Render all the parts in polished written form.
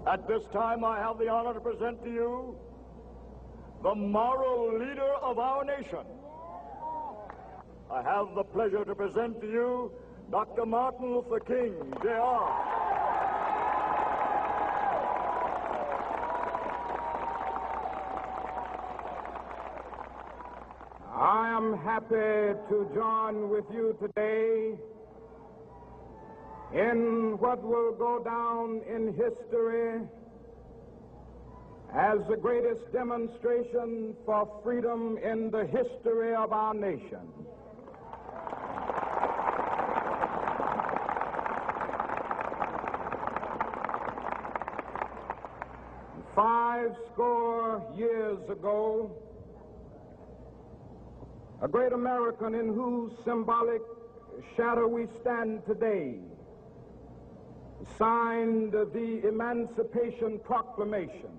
At this time, I have the honor to present to you the moral leader of our nation. I have the pleasure to present to you Dr. Martin Luther King, Jr. I am happy to join with you today in what will go down in history as the greatest demonstration for freedom in the history of our nation. Five score years ago, a great American in whose symbolic shadow we stand today signed the Emancipation Proclamation.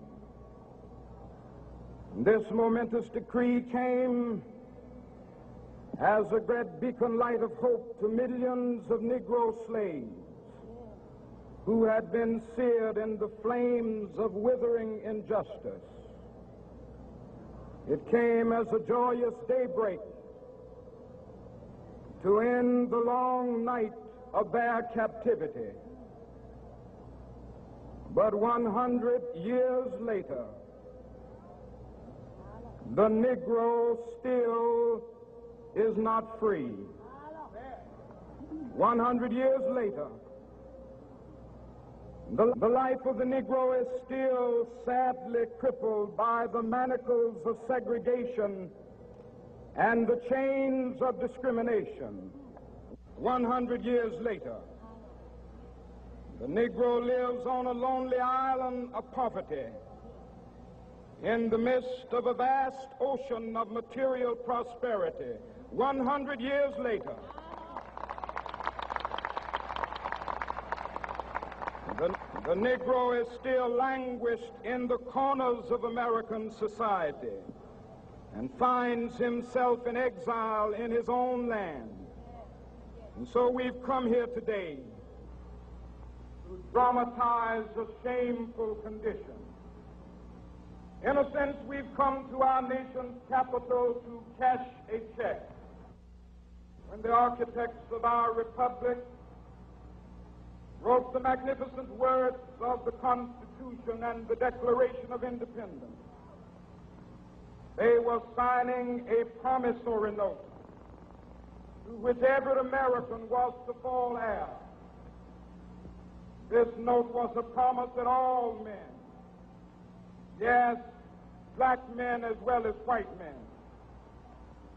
This momentous decree came as a great beacon light of hope to millions of Negro slaves who had been seared in the flames of withering injustice. It came as a joyous daybreak to end the long night of their captivity. But 100 years later, the Negro still is not free. 100 years later, the life of the Negro is still sadly crippled by the manacles of segregation and the chains of discrimination. 100 years later, the Negro lives on a lonely island of poverty in the midst of a vast ocean of material prosperity. 100 years later, the Negro is still languished in the corners of American society and finds himself in exile in his own land. And so we've come here today to dramatize a shameful condition. In a sense, we've come to our nation's capital to cash a check. When the architects of our republic wrote the magnificent words of the Constitution and the Declaration of Independence, they were signing a promissory note to which every American was to fall heir. This note was a promise that all men, yes, black men as well as white men,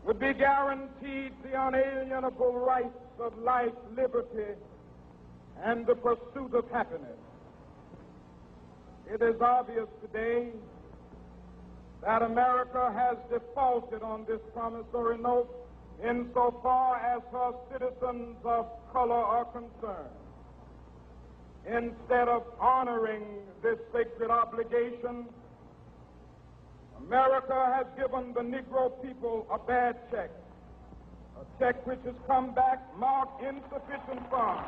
would be guaranteed the unalienable rights of life, liberty, and the pursuit of happiness. It is obvious today that America has defaulted on this promissory note insofar as her citizens of color are concerned. Instead of honoring this sacred obligation, America has given the Negro people a bad check, a check which has come back marked insufficient funds.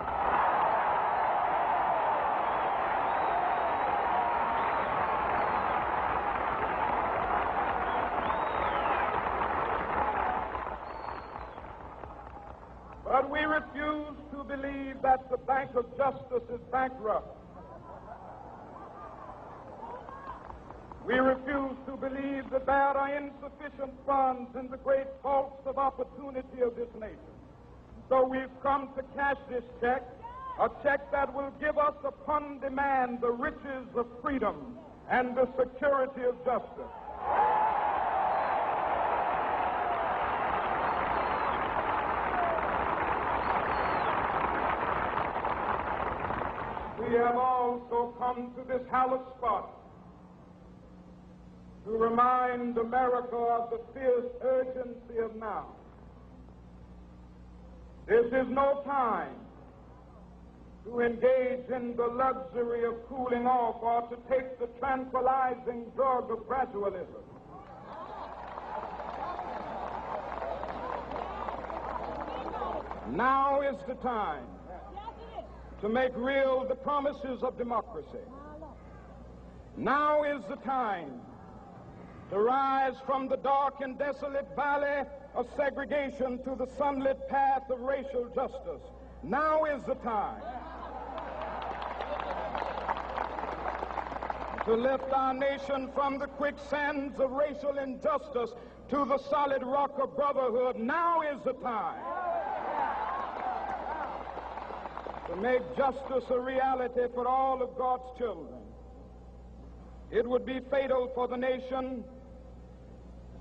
But we refuse to believe that the Bank of Justice is bankrupt. We refuse to believe that there are insufficient funds in the great vaults of opportunity of this nation. So we've come to cash this check, a check that will give us upon demand the riches of freedom and the security of justice. We have also come to this hallowed spot to remind America of the fierce urgency of now. This is no time to engage in the luxury of cooling off or to take the tranquilizing drug of gradualism. Now is the time to make real the promises of democracy. Now is the time to rise from the dark and desolate valley of segregation to the sunlit path of racial justice. Now is the time to lift our nation from the quicksands of racial injustice to the solid rock of brotherhood. Now is the time to make justice a reality for all of God's children. It would be fatal for the nation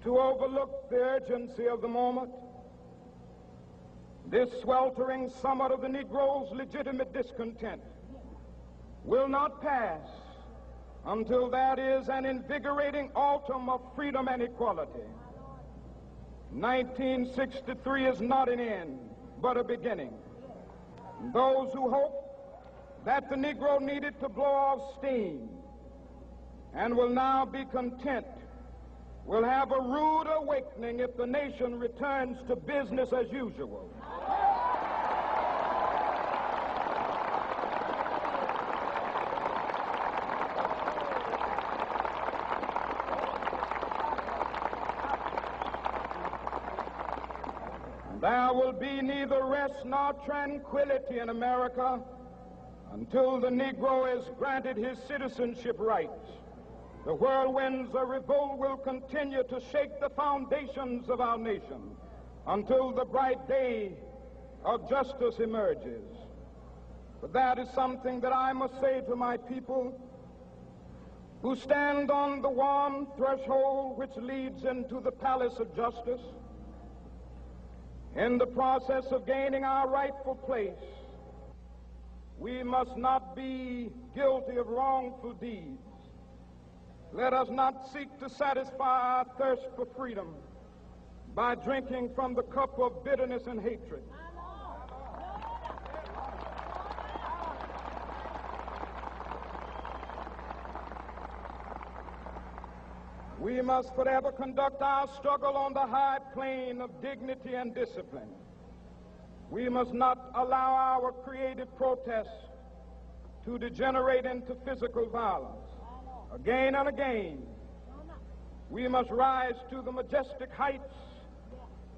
to overlook the urgency of the moment. This sweltering summit of the Negro's legitimate discontent will not pass until that is an invigorating autumn of freedom and equality. 1963 is not an end, but a beginning. Those who hope that the Negro needed to blow off steam and will now be content will have a rude awakening if the nation returns to business as usual. There will be neither rest nor tranquility in America until the Negro is granted his citizenship rights. The whirlwinds of revolt will continue to shake the foundations of our nation until the bright day of justice emerges. But that is something that I must say to my people who stand on the warm threshold which leads into the palace of justice. In the process of gaining our rightful place, we must not be guilty of wrongful deeds. Let us not seek to satisfy our thirst for freedom by drinking from the cup of bitterness and hatred. We must forever conduct our struggle on the high plane of dignity and discipline. We must not allow our creative protests to degenerate into physical violence. Again and again, we must rise to the majestic heights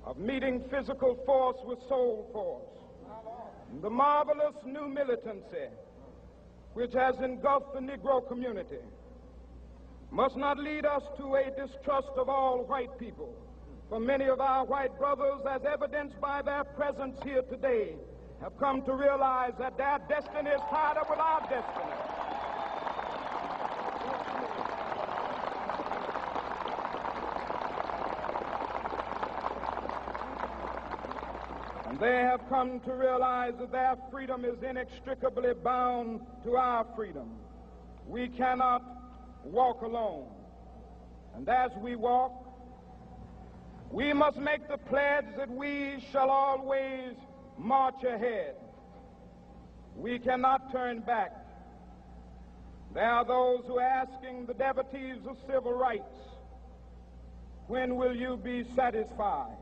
of meeting physical force with soul force. The marvelous new militancy which has engulfed the Negro community must not lead us to a distrust of all white people. For many of our white brothers, as evidenced by their presence here today, have come to realize that their destiny is tied up with our destiny. And they have come to realize that their freedom is inextricably bound to our freedom. We cannot walk alone. And as we walk, we must make the pledge that we shall always march ahead. We cannot turn back. There are those who are asking the devotees of civil rights, when will you be satisfied?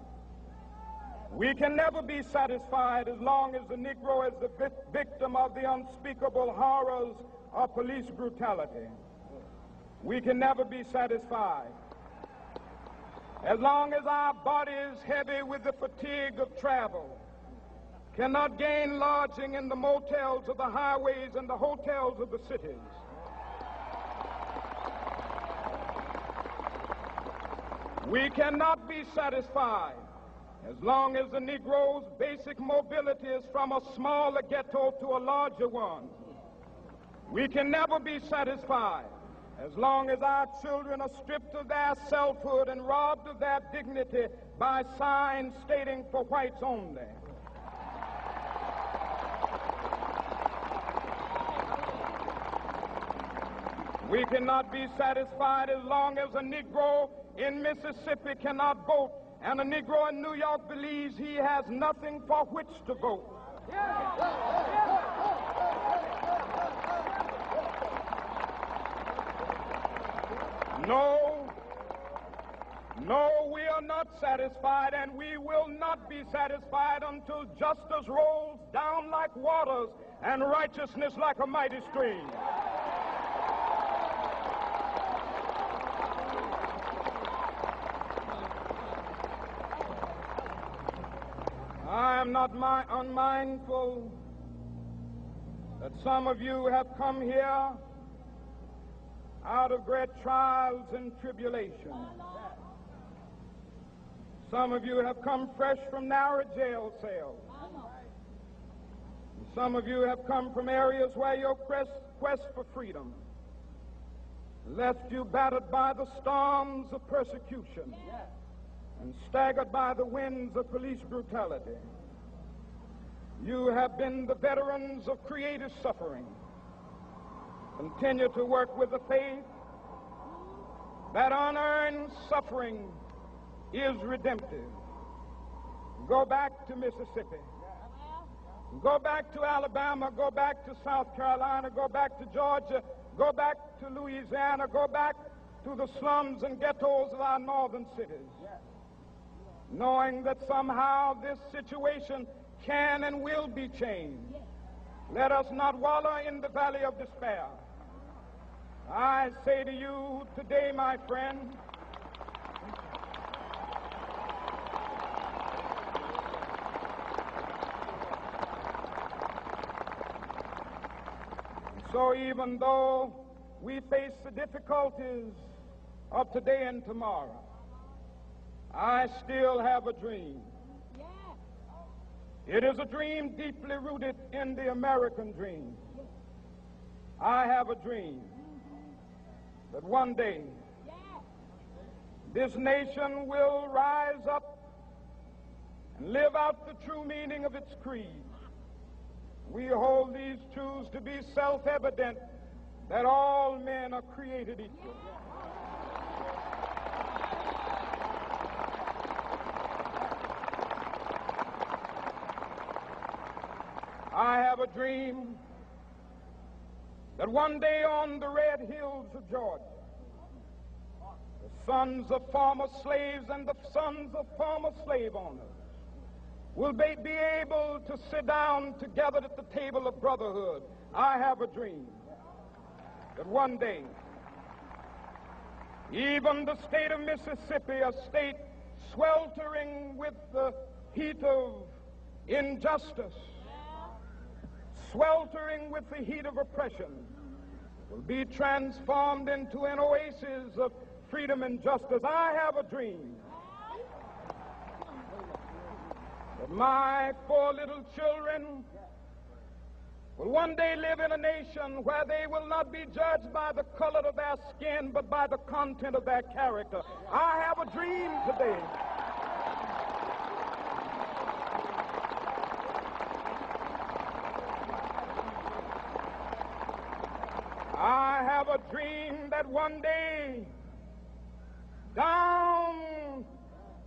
We can never be satisfied as long as the Negro is the victim of the unspeakable horrors of police brutality. We can never be satisfied as long as our bodies, heavy with the fatigue of travel, cannot gain lodging in the motels of the highways and the hotels of the cities. We cannot be satisfied as long as the Negro's basic mobility is from a smaller ghetto to a larger one. We can never be satisfied as long as our children are stripped of their selfhood and robbed of their dignity by signs stating for whites only. We cannot be satisfied as long as a Negro in Mississippi cannot vote and a Negro in New York believes he has nothing for which to vote. No, we are not satisfied, and we will not be satisfied until justice rolls down like waters and righteousness like a mighty stream. am not unmindful that some of you have come here out of great trials and tribulations. Some of you have come fresh from narrow jail cells. Some of you have come from areas where your quest for freedom left you battered by the storms of persecution and staggered by the winds of police brutality. You have been the veterans of creative suffering. Continue to work with the faith that unearned suffering is redemptive. Go back to Mississippi. Go back to Alabama. Go back to South Carolina. Go back to Georgia. Go back to Louisiana. Go back to the slums and ghettos of our northern cities. Knowing that somehow this situation can and will be changed. Let us not wallow in the valley of despair. I say to you today, my friend, so even though we face the difficulties of today and tomorrow, I still have a dream. It is a dream deeply rooted in the American dream. I have a dream that one day this nation will rise up and live out the true meaning of its creed. We hold these truths to be self-evident, that all men are created equal. I have a dream that one day on the red hills of Georgia, the sons of former slaves and the sons of former slave owners will be able to sit down together at the table of brotherhood. I have a dream that one day, even the state of Mississippi, a state sweltering with the heat of injustice, sweltering with the heat of oppression, will be transformed into an oasis of freedom and justice. I have a dream that my 4 little children will one day live in a nation where they will not be judged by the color of their skin, but by the content of their character. I have a dream today I have a dream that one day down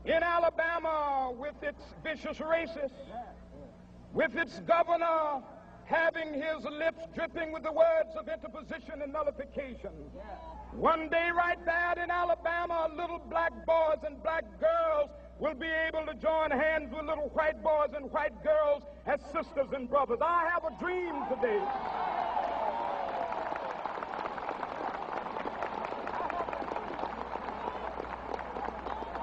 in Alabama, with its vicious racists, with its governor having his lips dripping with the words of interposition and nullification, one day right there in Alabama, little black boys and black girls will be able to join hands with little white boys and white girls as sisters and brothers. I have a dream today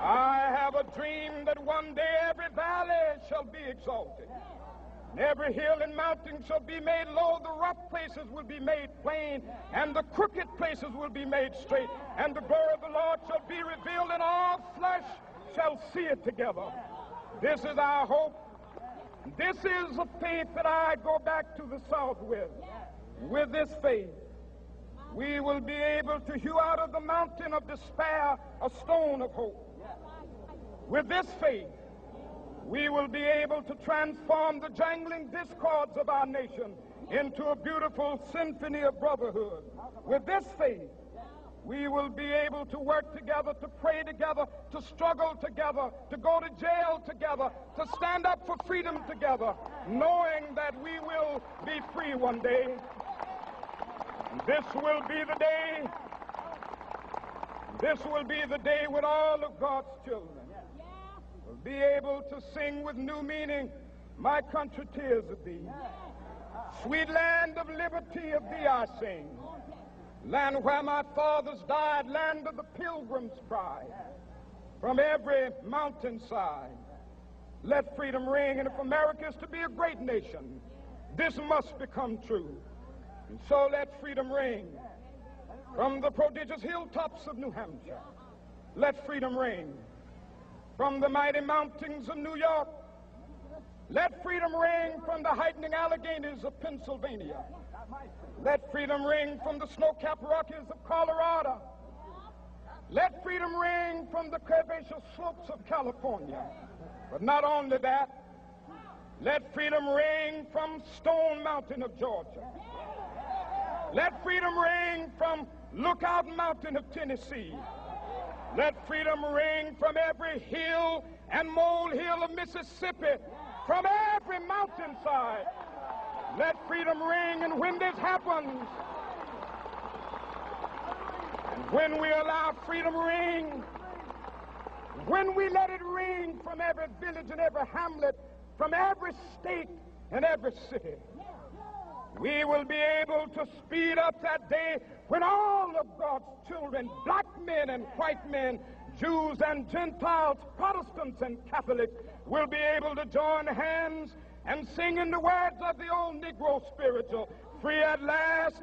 I have a dream that one day every valley shall be exalted, and every hill and mountain shall be made low. The rough places will be made plain, and the crooked places will be made straight, and the glory of the Lord shall be revealed, and all flesh shall see it together. This is our hope. This is the faith that I go back to the South with. With this faith, we will be able to hew out of the mountain of despair a stone of hope. With this faith, we will be able to transform the jangling discords of our nation into a beautiful symphony of brotherhood. With this faith, we will be able to work together, to pray together, to struggle together, to go to jail together, to stand up for freedom together, knowing that we will be free one day. This will be the day. This will be the day when all of God's children will be able to sing with new meaning, "My country, tears of thee. Sweet land of liberty, of thee I sing. Land where my fathers died, land of the pilgrim's pride. From every mountainside, Let freedom ring, and if America is to be a great nation, this must become true. And so let freedom ring from the prodigious hilltops of New Hampshire. Let freedom ring from the mighty mountains of New York. Let freedom ring from the heightening Alleghenies of Pennsylvania. Let freedom ring from the snow-capped Rockies of Colorado. Let freedom ring from the curvaceous slopes of California. But not only that, let freedom ring from Stone Mountain of Georgia. Let freedom ring from Lookout Mountain of Tennessee. Let freedom ring from every hill and molehill of Mississippi, from every mountainside. Let freedom ring, and when this happens, and when we allow freedom ring, when we let it ring from every village and every hamlet, from every state and every city, we will be able to speed up that day when all of God's children, black men and white men, Jews and Gentiles, Protestants and Catholics, will be able to join hands and sing in the words of the old Negro spiritual, free at last,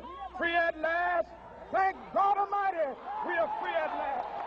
thank God Almighty, we are free at last.